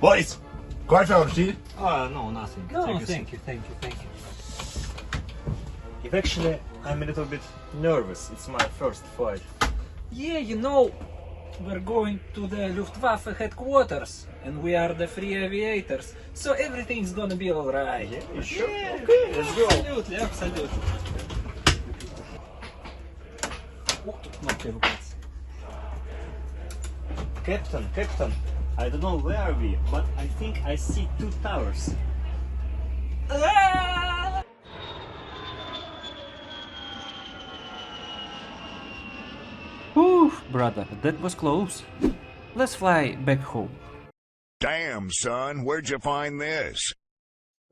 Boys, coffee or tea? No, nothing. No, Thank you, thank you, thank you, thank you. If actually, I'm a little bit nervous. It's my first flight. Yeah, you know, we're going to the Luftwaffe headquarters, and we are the free aviators, so everything's gonna be alright. Yeah, you sure? Yeah, Okay, let's go. Absolutely, absolutely. О, тут кнопка эвакуации. Captain, I don't know where are we, but I think I see two towers. Ah! Whew, brother, that was close. Let's fly back home. Damn, son, where'd you find this?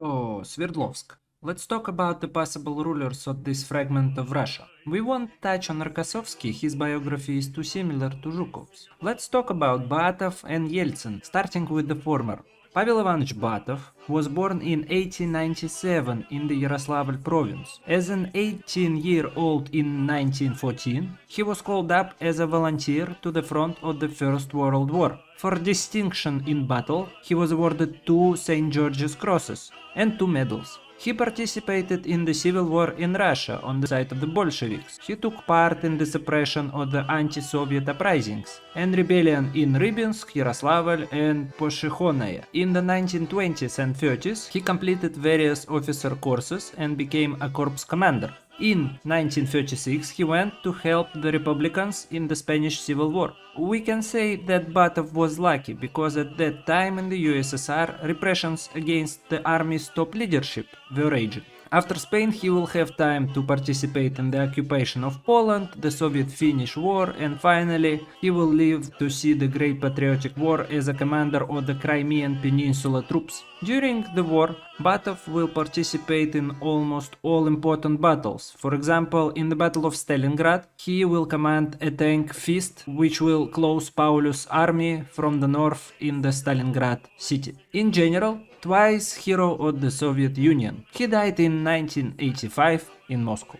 Oh, Sverdlovsk. Let's talk about the possible rulers of this fragment of Russia. We won't touch on Rokossovsky, his biography is too similar to Zhukov's. Let's talk about Batov and Yeltsin, starting with the former. Pavel Ivanovich Batov was born in 1897 in the Yaroslavl province. As an 18-year-old in 1914, he was called up as a volunteer to the front of the First World War. For distinction in battle, he was awarded 2 St. George's Crosses and 2 medals. He participated in the civil war in Russia on the side of the Bolsheviks. He took part in the suppression of the anti-Soviet uprisings and rebellion in Rybinsk, Yaroslavl and Poshikhonaya. In the 1920s and 30s, he completed various officer courses and became a corps commander. In 1936, he went to help the Republicans in the Spanish Civil War. We can say that Batov was lucky because at that time in the USSR, repressions against the army's top leadership were raging. After Spain, he will have time to participate in the occupation of Poland, the Soviet-Finnish War, and finally, he will live to see the Great Patriotic War as a commander of the Crimean Peninsula troops. During the war, Batov will participate in almost all important battles. For example, in the Battle of Stalingrad, he will command a tank fist which will close Paulus' army from the north in the Stalingrad city. In general, twice hero of the Soviet Union. He died in 1985 in Moscow.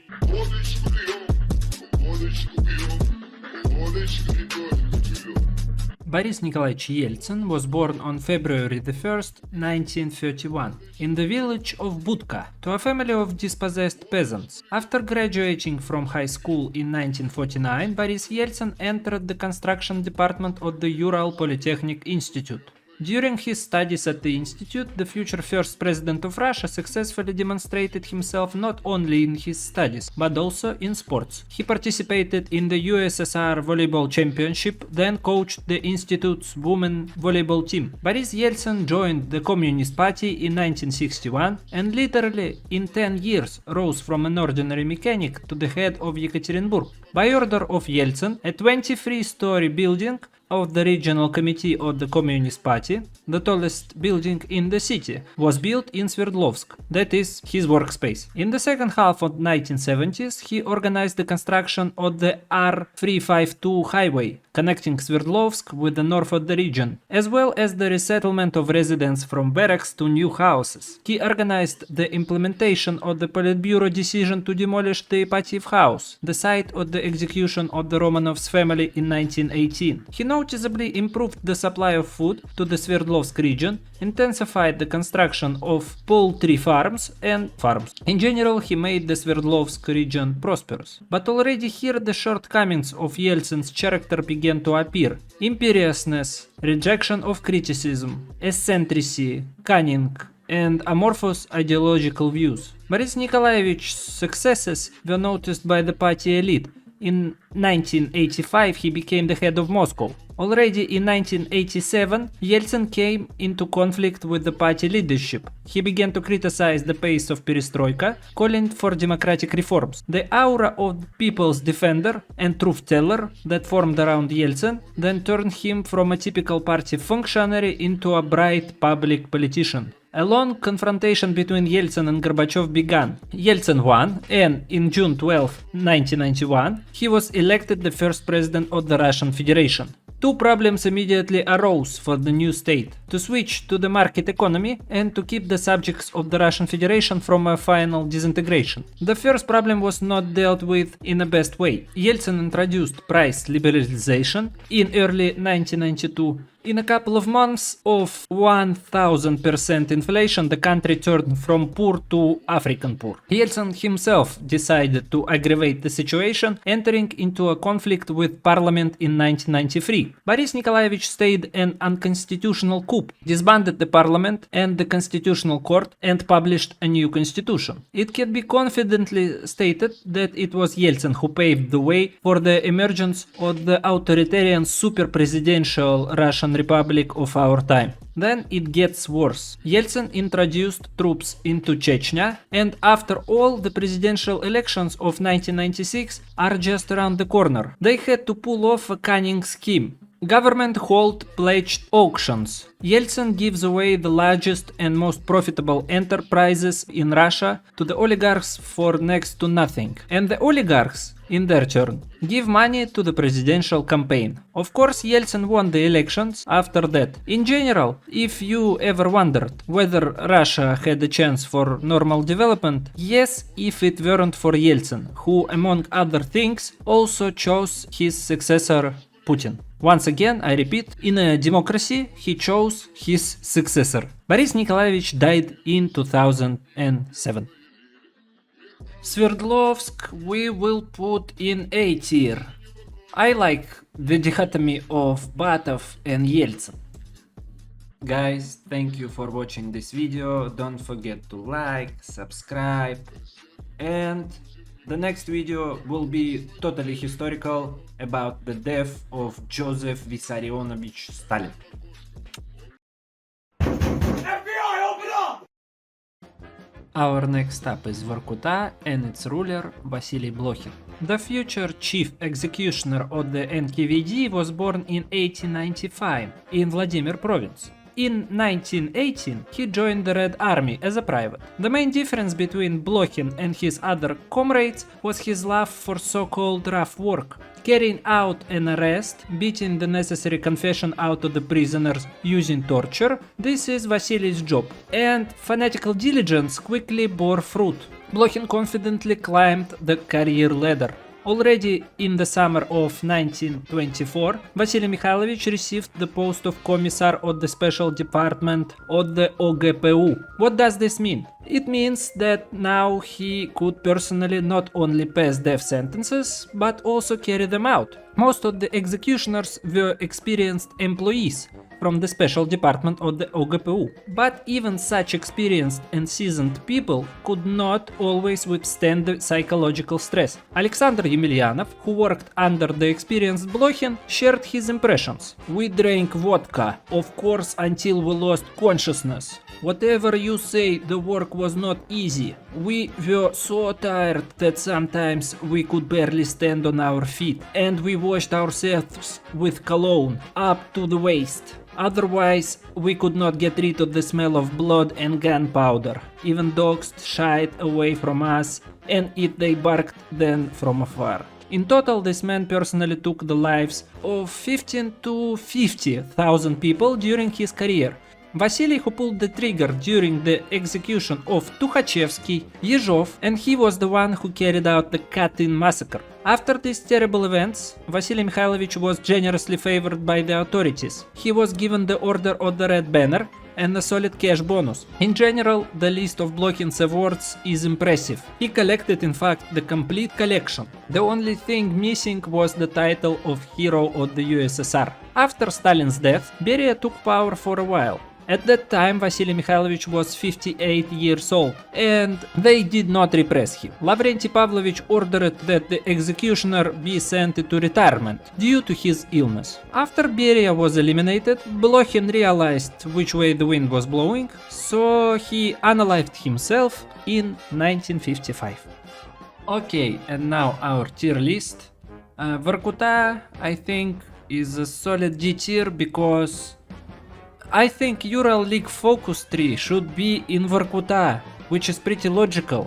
Boris Nikolaevich Yeltsin was born on February 1st, 1931, in the village of Budka, to a family of dispossessed peasants. After graduating from high school in 1949, Boris Yeltsin entered the construction department of the Ural Polytechnic Institute. During his studies at the institute, the future first president of Russia successfully demonstrated himself not only in his studies, but also in sports. He participated in the USSR volleyball championship, then coached the institute's women volleyball team. Boris Yeltsin joined the Communist Party in 1961 and literally in 10 years rose from an ordinary mechanic to the head of Yekaterinburg. By order of Yeltsin, a 23-story building of the Regional Committee of the Communist Party, the tallest building in the city, was built in Sverdlovsk, that is, his workspace. In the second half of the 1970s, he organized the construction of the R352 highway, connecting Sverdlovsk with the north of the region, as well as the resettlement of residents from barracks to new houses. He organized the implementation of the Politburo decision to demolish the Ipatiev house, the site of the execution of the Romanovs family in 1918. He noticeably improved the supply of food to the Sverdlovsk region, intensified the construction of poultry farms and farms. In general, he made the Sverdlovsk region prosperous. But already here the shortcomings of Yeltsin's character began to appear. Imperiousness, rejection of criticism, eccentricity, cunning, and amorphous ideological views. Boris Nikolaevich's successes were noticed by the party elite. In 1985 he became the head of Moscow. Already in 1987, Yeltsin came into conflict with the party leadership. He began to criticize the pace of perestroika, calling for democratic reforms. The aura of the people's defender and truth teller that formed around Yeltsin then turned him from a typical party functionary into a bright public politician. A long confrontation between Yeltsin and Gorbachev began. Yeltsin won, and in June 12, 1991, he was elected the first president of the Russian Federation. Two problems immediately arose for the new state: to switch to the market economy and to keep the subjects of the Russian Federation from a final disintegration. The first problem was not dealt with in the best way. Yeltsin introduced price liberalization in early 1992, In a couple of months of 1000% inflation, the country turned from poor to African poor. Yeltsin himself decided to aggravate the situation, entering into a conflict with parliament in 1993. Boris Nikolaevich staged an unconstitutional coup, disbanded the parliament and the constitutional court, and published a new constitution. It can be confidently stated that it was Yeltsin who paved the way for the emergence of the authoritarian super-presidential Russian Republic of our time. Then it gets worse. Yeltsin introduced troops into Chechnya, and after all, the presidential elections of 1996 are just around the corner. They had to pull off a cunning scheme. Government hold pledged auctions. Yeltsin gives away the largest and most profitable enterprises in Russia to the oligarchs for next to nothing. And the oligarchs, in their turn, give money to the presidential campaign. Of course, Yeltsin won the elections after that. In general, if you ever wondered whether Russia had a chance for normal development, yes, if it weren't for Yeltsin, who, among other things, also chose his successor, Putin. Once again, I repeat, in a democracy, he chose his successor. Boris Nikolaevich died in 2007. Sverdlovsk we will put in A tier. I like the dichotomy of Batov and Yeltsin. Guys, thank you for watching this video. Don't forget to like, subscribe, and the next video will be totally historical about the death of Joseph Vissarionovich Stalin. FBI, open up! Our next stop is Vorkuta and its ruler Vasily Blokhin. The future chief executioner of the NKVD was born in 1895 in Vladimir province. In 1918, he joined the Red Army as a private. The main difference between Blokhin and his other comrades was his love for so-called rough work. Carrying out an arrest, beating the necessary confession out of the prisoners using torture, this is Vasily's job. And fanatical diligence quickly bore fruit. Blokhin confidently climbed the career ladder. Already in the summer of 1924, Vasily Mikhailovich received the post of commissar of the special department of the OGPU. What does this mean? It means that now he could personally not only pass death sentences, but also carry them out. Most of the executioners were experienced employees from the special department of the OGPU. But even such experienced and seasoned people could not always withstand the psychological stress. Alexander Yemelyanov, who worked under the experienced Blokhin, shared his impressions. "We drank vodka, of course, until we lost consciousness. Whatever you say, the work was not easy. We were so tired that sometimes we could barely stand on our feet, and we washed ourselves with cologne up to the waist. Otherwise, we could not get rid of the smell of blood and gunpowder. Even dogs shied away from us, and if they barked, then from afar." In total, this man personally took the lives of 15 to 50,000 people during his career. Vasily, who pulled the trigger during the execution of Tukhachevsky, Yezhov, and he was the one who carried out the Katyn massacre. After these terrible events, Vasily Mikhailovich was generously favored by the authorities. He was given the Order of the Red Banner and a solid cash bonus. In general, the list of Blokhin's awards is impressive. He collected, in fact, the complete collection. The only thing missing was the title of Hero of the USSR. After Stalin's death, Beria took power for a while. At that time, Vasily Mikhailovich was 58 years old, and they did not repress him. Lavrenti Pavlovich ordered that the executioner be sent into retirement due to his illness. After Beria was eliminated, Blokhin realized which way the wind was blowing, so he unalived himself in 1955. Okay, and now our tier list. Vorkuta, I think, is a solid D tier because I think Ural League focus tree should be in Vorkuta, which is pretty logical.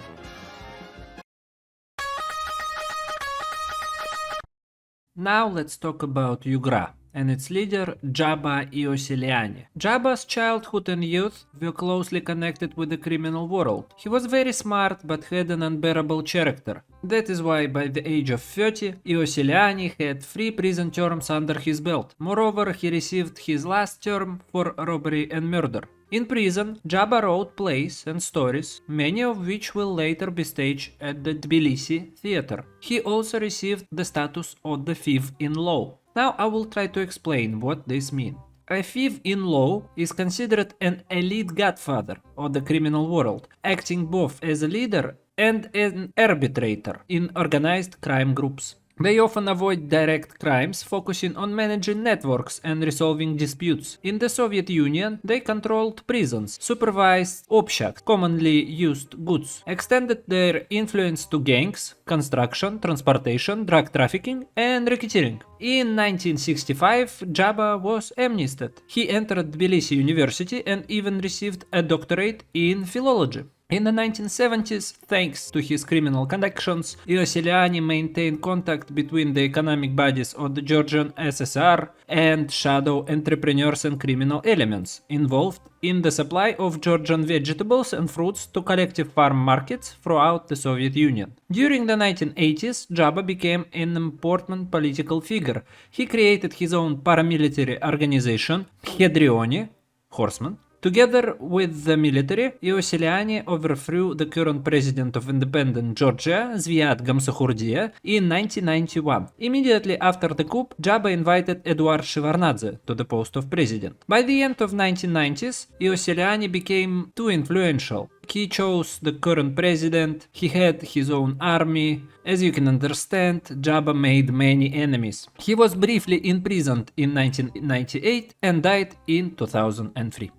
Now let's talk about Yugra. and its leader Jaba Ioseliani. Jaba's childhood and youth were closely connected with the criminal world. He was very smart but had an unbearable character. That is why by the age of 30, Ioseliani had 3 prison terms under his belt. Moreover, he received his last term for robbery and murder. In prison, Jaba wrote plays and stories, many of which will later be staged at the Tbilisi theater. He also received the status of the thief-in-law. Now I will try to explain what this means. A thief-in-law is considered an elite godfather of the criminal world, acting both as a leader and an arbitrator in organized crime groups. They often avoid direct crimes, focusing on managing networks and resolving disputes. In the Soviet Union, they controlled prisons, supervised objects, commonly used goods, extended their influence to gangs, construction, transportation, drug trafficking, and racketeering. In 1965, Jaba was amnested. He entered Tbilisi University and even received a doctorate in philology. In the 1970s, thanks to his criminal connections, Ioseliani maintained contact between the economic bodies of the Georgian SSR and shadow entrepreneurs and criminal elements involved in the supply of Georgian vegetables and fruits to collective farm markets throughout the Soviet Union. During the 1980s, Jaba became an important political figure. He created his own paramilitary organization, Hedrioni, horsemen. Together with the military, Ioseliani overthrew the current president of independent Georgia, Zviad Gamsakhurdia, in 1991. Immediately after the coup, Jaba invited Eduard Shevardnadze to the post of president. By the end of 1990s, Ioseliani became too influential. He chose the current president, he had his own army. As you can understand, Jaba made many enemies. He was briefly imprisoned in 1998 and died in 2003.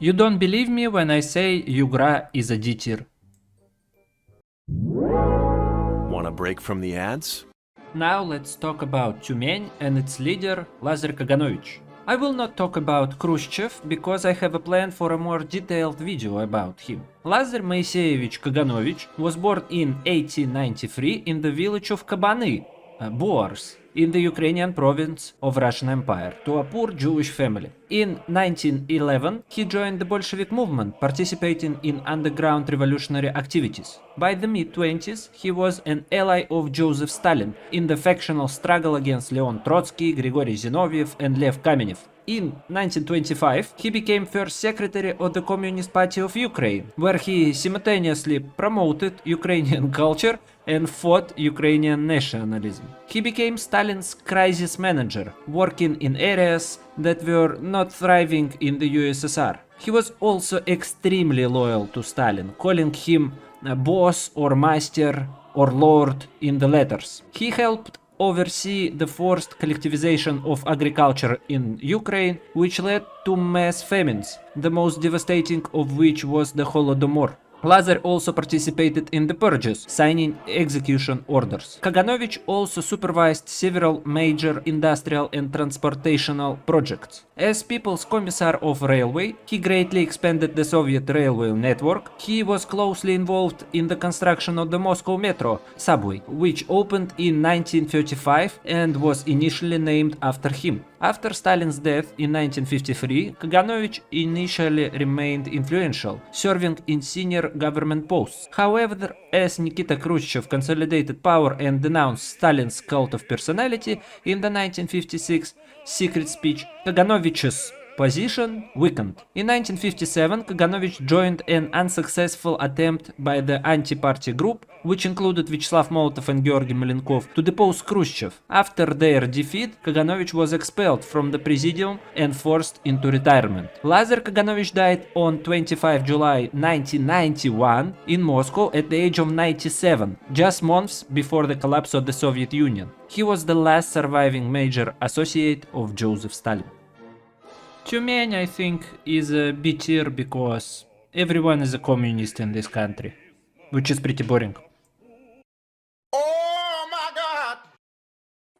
You don't believe me when I say Ugra is a D-tier. Want a break from the ads? Now let's talk about Tyumeny and its leader Lazar Kaganovich. I will not talk about Khrushchev because I have a plan for a more detailed video about him. Lazar Moiseyevich Kaganovich was born in 1893 in the village of Kabany, Boars, in the Ukrainian province of Russian Empire, to a poor Jewish family. In 1911, he joined the Bolshevik movement, participating in underground revolutionary activities. By the mid-20s, he was an ally of Joseph Stalin in the factional struggle against Leon Trotsky, Grigory Zinoviev, and Lev Kamenev. In 1925, he became first secretary of the Communist Party of Ukraine, where he simultaneously promoted Ukrainian culture and fought Ukrainian nationalism. He became Stalin's crisis manager, working in areas that were not thriving in the USSR. He was also extremely loyal to Stalin, calling him a boss or master or lord in the letters. He helped oversee the forced collectivization of agriculture in Ukraine, which led to mass famines, the most devastating of which was the Holodomor. Lazar also participated in the purges, signing execution orders. Kaganovich also supervised several major industrial and transportational projects. As People's Commissar of Railway, he greatly expanded the Soviet railway network. He was closely involved in the construction of the Moscow Metro subway, which opened in 1935 and was initially named after him. After Stalin's death in 1953, Kaganovich initially remained influential, serving in senior government posts. However, as Nikita Khrushchev consolidated power and denounced Stalin's cult of personality in the 1956 secret speech, Kaganovich's position weakened. In 1957, Kaganovich joined an unsuccessful attempt by the anti-party group, which included Vyacheslav Molotov and Georgy Malenkov, to depose Khrushchev. After their defeat, Kaganovich was expelled from the presidium and forced into retirement. Lazar Kaganovich died on 25 July 1991 in Moscow at the age of 97, just months before the collapse of the Soviet Union. He was the last surviving major associate of Joseph Stalin. Tyumeny, I think, is a B tier because everyone is a communist in this country, which is pretty boring. Oh my God!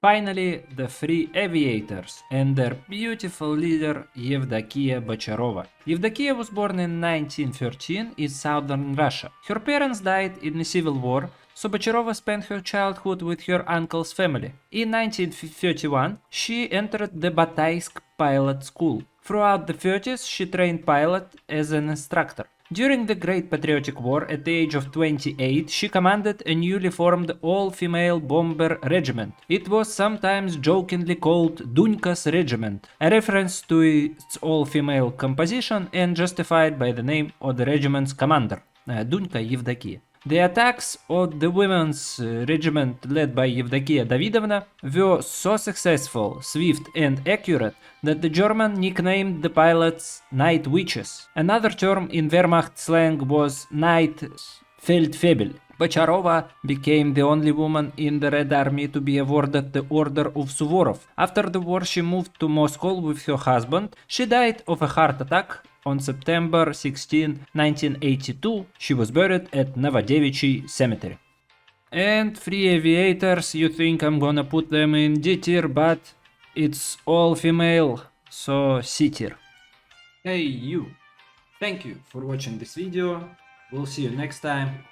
Finally, the three aviators and their beautiful leader Yevdokia Bocharova. Yevdokia was born in 1913 in southern Russia. Her parents died in the civil war Sobocharova spent her childhood with her uncle's family. In 1931, she entered the Bataysk Pilot School. Throughout the 30s, she trained pilot as an instructor. During the Great Patriotic War, at the age of 28, she commanded a newly formed all-female bomber regiment. It was sometimes jokingly called Dunka's Regiment, a reference to its all-female composition and justified by the name of the regiment's commander, Dunka Yevdokia. The attacks on the women's regiment led by Yevdokia Davidovna were so successful, swift and accurate that the German nicknamed the pilots Night Witches. Another term in Wehrmacht slang was Night Feldfebel. Bocharova became the only woman in the Red Army to be awarded the Order of Suvorov. After the war, she moved to Moscow with her husband. She died of a heart attack on September 16, 1982. She was buried at Novodevichy Cemetery. And free aviators, you think I'm gonna put them in D tier, but it's all female, so C tier. Hey you! Thank you for watching this video. We'll see you next time.